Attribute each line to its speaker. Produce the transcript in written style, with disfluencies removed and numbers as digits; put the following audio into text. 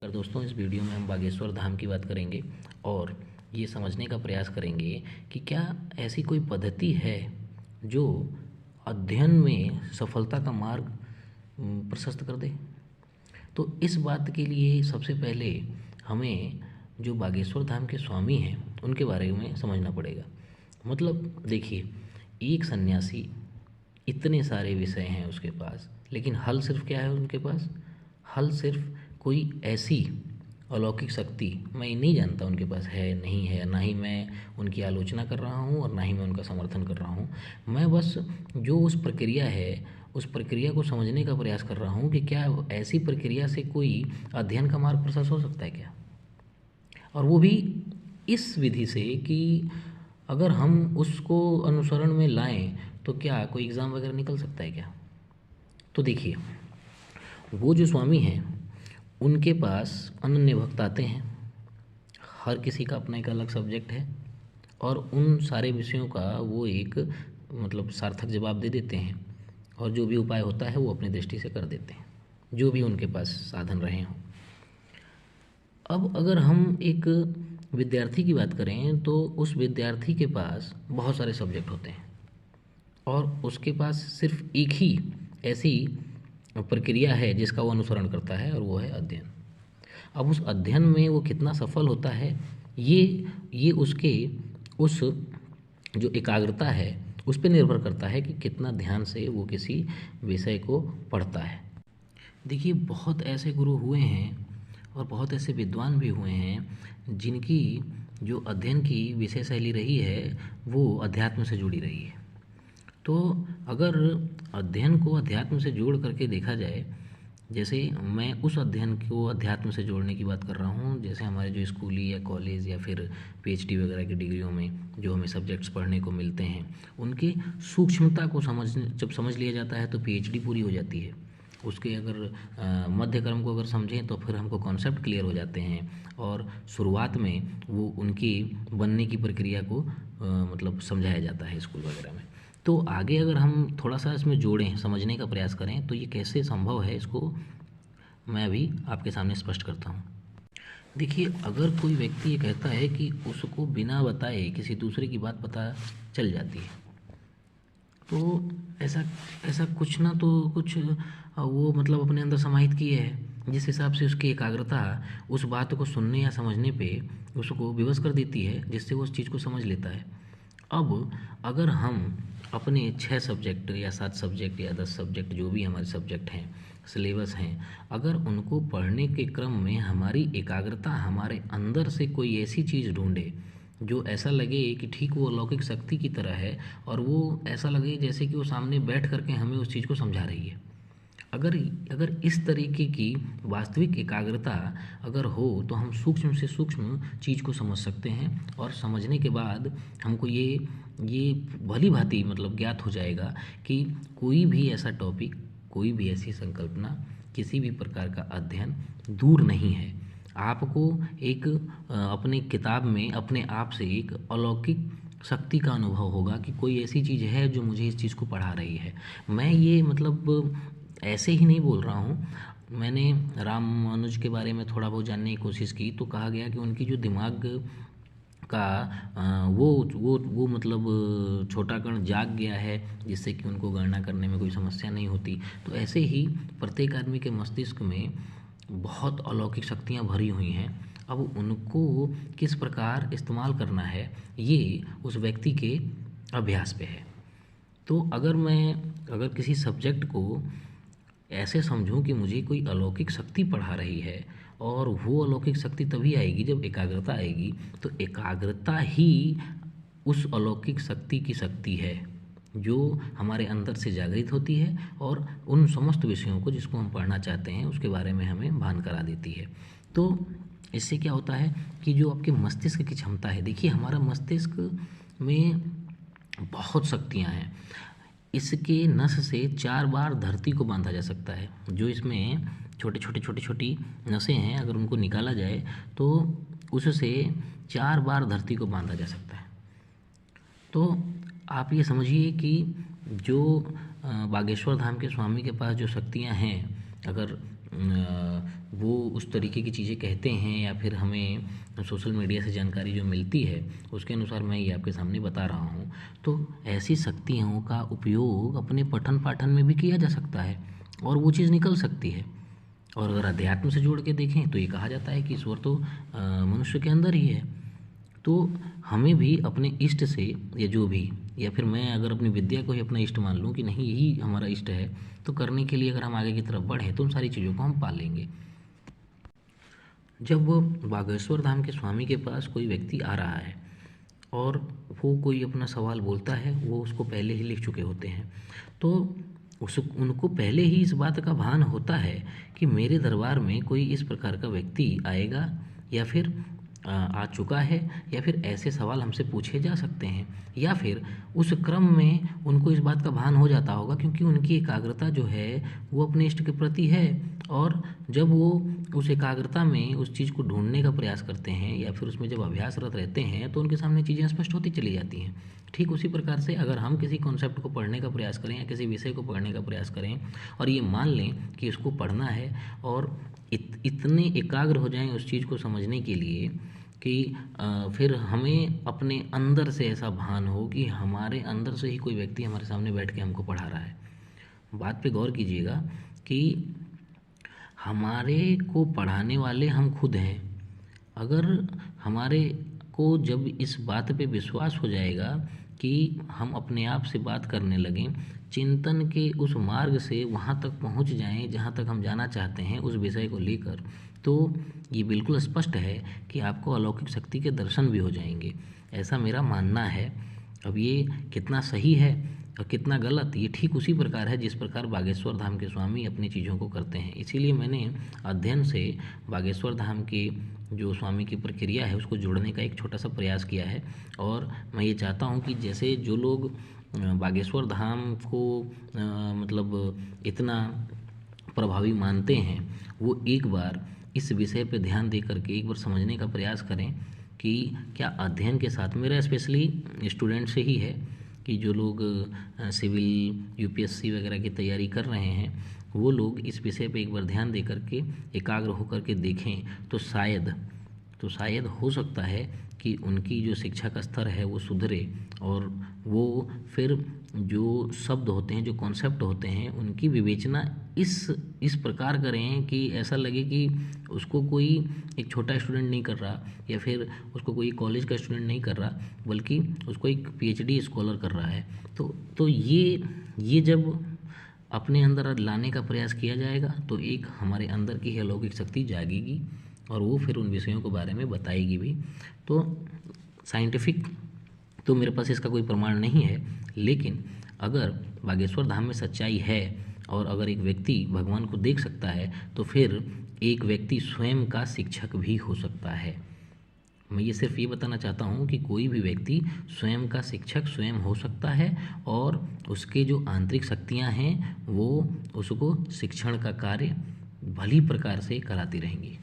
Speaker 1: अगर दोस्तों इस वीडियो में हम बागेश्वर धाम की बात करेंगे और ये समझने का प्रयास करेंगे कि क्या ऐसी कोई पद्धति है जो अध्ययन में सफलता का मार्ग प्रशस्त कर दे। तो इस बात के लिए सबसे पहले हमें जो बागेश्वर धाम के स्वामी हैं उनके बारे में समझना पड़ेगा। मतलब देखिए, एक सन्यासी, इतने सारे विषय हैं उसके पास, लेकिन हल सिर्फ क्या है उनके पास? हल सिर्फ कोई ऐसी अलौकिक शक्ति मैं नहीं जानता उनके पास है नहीं है, ना ही मैं उनकी आलोचना कर रहा हूँ और ना ही मैं उनका समर्थन कर रहा हूँ। मैं बस जो उस प्रक्रिया है उस प्रक्रिया को समझने का प्रयास कर रहा हूँ कि क्या ऐसी प्रक्रिया से कोई अध्ययन का मार्ग प्रशस्त हो सकता है क्या, और वो भी इस विधि से कि अगर हम उसको अनुसरण में लाएं तो क्या कोई एग्ज़ाम वगैरह निकल सकता है क्या। तो देखिए, वो जो स्वामी हैं उनके पास अनन्य भक्त आते हैं। हर किसी का अपना एक अलग सब्जेक्ट है और उन सारे विषयों का वो एक मतलब सार्थक जवाब दे देते हैं, और जो भी उपाय होता है वो अपनी दृष्टि से कर देते हैं, जो भी उनके पास साधन रहे हों। अब अगर हम एक विद्यार्थी की बात करें तो उस विद्यार्थी के पास बहुत सारे सब्जेक्ट होते हैं और उसके पास सिर्फ एक ही ऐसी प्रक्रिया है जिसका वो अनुसरण करता है, और वो है अध्ययन। अब उस अध्ययन में वो कितना सफल होता है ये उसके उस जो एकाग्रता है उस पे निर्भर करता है कि कितना ध्यान से वो किसी विषय को पढ़ता है। देखिए, बहुत ऐसे गुरु हुए हैं और बहुत ऐसे विद्वान भी हुए हैं जिनकी जो अध्ययन की विषय शैली रही है वो अध्यात्म से जुड़ी रही है। तो अगर अध्ययन को अध्यात्म से जोड़ करके देखा जाए, जैसे मैं उस अध्ययन को अध्यात्म से जोड़ने की बात कर रहा हूँ, जैसे हमारे जो स्कूली या कॉलेज या फिर पीएचडी वगैरह की डिग्रियों में जो हमें सब्जेक्ट्स पढ़ने को मिलते हैं उनकी सूक्ष्मता को जब समझ लिया जाता है तो पीएचडी पूरी हो जाती है। उसके अगर मध्यक्रम को अगर समझें तो फिर हमको कॉन्सेप्ट क्लियर हो जाते हैं और शुरुआत में वो उनकी बनने की प्रक्रिया को मतलब समझाया जाता है स्कूल वगैरह में। तो आगे अगर हम थोड़ा सा इसमें जोड़ें, समझने का प्रयास करें तो ये कैसे संभव है, इसको मैं अभी आपके सामने स्पष्ट करता हूँ। देखिए, अगर कोई व्यक्ति ये कहता है कि उसको बिना बताए किसी दूसरे की बात पता चल जाती है, तो ऐसा ऐसा कुछ ना तो कुछ वो मतलब अपने अंदर समाहित किए है जिस हिसाब से उसकी एकाग्रता उस बात को सुनने या समझने पे उसको विवश कर देती है, जिससे वो उस चीज़ को समझ लेता है। अब अगर हम अपने 6 सब्जेक्ट या 7 सब्जेक्ट या 10 सब्जेक्ट जो भी हमारे सब्जेक्ट हैं, सिलेबस हैं, अगर उनको पढ़ने के क्रम में हमारी एकाग्रता हमारे अंदर से कोई ऐसी चीज़ ढूंढे जो ऐसा लगे कि ठीक वो अलौकिक शक्ति की तरह है, और वो ऐसा लगे जैसे कि वो सामने बैठ करके हमें उस चीज़ को समझा रही है, अगर अगर इस तरीके की वास्तविक एकाग्रता अगर हो तो हम सूक्ष्म से सूक्ष्म चीज़ को समझ सकते हैं, और समझने के बाद हमको ये भली भांति मतलब ज्ञात हो जाएगा कि कोई भी ऐसा टॉपिक, कोई भी ऐसी संकल्पना, किसी भी प्रकार का अध्ययन दूर नहीं है। आपको एक अपने किताब में अपने आप से एक अलौकिक शक्ति का अनुभव होगा कि कोई ऐसी चीज़ है जो मुझे इस चीज़ को पढ़ा रही है। मैं ये मतलब ऐसे ही नहीं बोल रहा हूँ। मैंने रामानुज के बारे में थोड़ा बहुत जानने की कोशिश की तो कहा गया कि उनकी जो दिमाग का वो मतलब छोटा कण जाग गया है, जिससे कि उनको गणना करने में कोई समस्या नहीं होती। तो ऐसे ही प्रत्येक आदमी के मस्तिष्क में बहुत अलौकिक शक्तियाँ भरी हुई हैं। अब उनको किस प्रकार इस्तेमाल करना है ये उस व्यक्ति के अभ्यास पे है। तो अगर किसी सब्जेक्ट को ऐसे समझूं कि मुझे कोई अलौकिक शक्ति पढ़ा रही है, और वो अलौकिक शक्ति तभी आएगी जब एकाग्रता आएगी, तो एकाग्रता ही उस अलौकिक शक्ति की शक्ति है जो हमारे अंदर से जागृत होती है और उन समस्त विषयों को जिसको हम पढ़ना चाहते हैं उसके बारे में हमें भान करा देती है। तो इससे क्या होता है कि जो आपके मस्तिष्क की क्षमता है, देखिए हमारा मस्तिष्क में बहुत शक्तियाँ हैं। इसके नस से 4 बार धरती को बांधा जा सकता है। जो इसमें छोटी नसें हैं, अगर उनको निकाला जाए तो उससे 4 बार धरती को बांधा जा सकता है। तो आप ये समझिए कि जो बागेश्वर धाम के स्वामी के पास जो शक्तियाँ हैं, अगर वो उस तरीके की चीज़ें कहते हैं या फिर हमें सोशल मीडिया से जानकारी जो मिलती है उसके अनुसार मैं ये आपके सामने बता रहा हूँ। तो ऐसी शक्तियों का उपयोग अपने पठन पाठन में भी किया जा सकता है और वो चीज़ निकल सकती है। और अगर अध्यात्म से जोड़ के देखें तो ये कहा जाता है कि ईश्वर तो मनुष्य के अंदर ही है। तो हमें भी अपने इष्ट से या जो भी, या फिर मैं अगर अपनी विद्या को ही अपना इष्ट मान लूँ कि नहीं यही हमारा इष्ट है, तो करने के लिए अगर हम आगे की तरफ बढ़ें तो उन सारी चीज़ों को हम पा लेंगे। जब बागेश्वर धाम के स्वामी के पास कोई व्यक्ति आ रहा है और वो कोई अपना सवाल बोलता है, वो उसको पहले ही लिख चुके होते हैं, तो उस उनको पहले ही इस बात का भान होता है कि मेरे दरबार में कोई इस प्रकार का व्यक्ति आएगा या फिर आ चुका है, या फिर ऐसे सवाल हमसे पूछे जा सकते हैं, या फिर उस क्रम में उनको इस बात का भान हो जाता होगा क्योंकि उनकी एकाग्रता जो है वो अपने इष्ट के प्रति है। और जब वो उस एकाग्रता में उस चीज़ को ढूंढने का प्रयास करते हैं या फिर उसमें जब अभ्यासरत रहते हैं तो उनके सामने चीज़ें स्पष्ट होती चली जाती हैं। ठीक उसी प्रकार से अगर हम किसी कॉन्सेप्ट को पढ़ने का प्रयास करें या किसी विषय को पढ़ने का प्रयास करें और ये मान लें कि इसको पढ़ना है और इतने एकाग्र हो जाएं उस चीज़ को समझने के लिए कि फिर हमें अपने अंदर से ऐसा भान हो कि हमारे अंदर से ही कोई व्यक्ति हमारे सामने बैठ के हमको पढ़ा रहा है। बात पे गौर कीजिएगा कि हमारे को पढ़ाने वाले हम खुद हैं। अगर हमारे को जब इस बात पे विश्वास हो जाएगा कि हम अपने आप से बात करने लगें, चिंतन के उस मार्ग से वहाँ तक पहुँच जाएं जहाँ तक हम जाना चाहते हैं उस विषय को लेकर, तो ये बिल्कुल स्पष्ट है कि आपको अलौकिक शक्ति के दर्शन भी हो जाएंगे। ऐसा मेरा मानना है। अब ये कितना सही है और कितना गलत, ये ठीक उसी प्रकार है जिस प्रकार बागेश्वर धाम के स्वामी अपनी चीज़ों को करते हैं। इसीलिए मैंने अध्ययन से बागेश्वर धाम के जो स्वामी की प्रक्रिया है उसको जोड़ने का एक छोटा सा प्रयास किया है। और मैं ये चाहता हूँ कि जैसे जो लोग बागेश्वर धाम को मतलब इतना प्रभावी मानते हैं, वो एक बार इस विषय पे ध्यान दे करके एक बार समझने का प्रयास करें कि क्या अध्ययन के साथ, मेरा स्पेशली स्टूडेंट से ही है कि जो लोग सिविल यूपीएससी वगैरह की तैयारी कर रहे हैं, वो लोग इस विषय पे एक बार ध्यान दे करके एकाग्र होकर के देखें तो शायद हो सकता है कि उनकी जो शिक्षा का स्तर है वो सुधरे और वो फिर जो शब्द होते हैं, जो कॉन्सेप्ट होते हैं, उनकी विवेचना इस प्रकार करें कि ऐसा लगे कि उसको कोई एक छोटा स्टूडेंट नहीं कर रहा या फिर उसको कोई कॉलेज का स्टूडेंट नहीं कर रहा, बल्कि उसको एक पीएचडी स्कॉलर कर रहा है। तो ये जब अपने अंदर लाने का प्रयास किया जाएगा तो एक हमारे अंदर की अलौकिक शक्ति जागेगी और वो फिर उन विषयों के बारे में बताएगी भी। तो साइंटिफिक तो मेरे पास इसका कोई प्रमाण नहीं है, लेकिन अगर बागेश्वर धाम में सच्चाई है और अगर एक व्यक्ति भगवान को देख सकता है तो फिर एक व्यक्ति स्वयं का शिक्षक भी हो सकता है। मैं ये सिर्फ ये बताना चाहता हूँ कि कोई भी व्यक्ति स्वयं का शिक्षक स्वयं हो सकता है और उसके जो आंतरिक शक्तियाँ हैं वो उसको शिक्षण का कार्य भली प्रकार से कराती रहेंगी।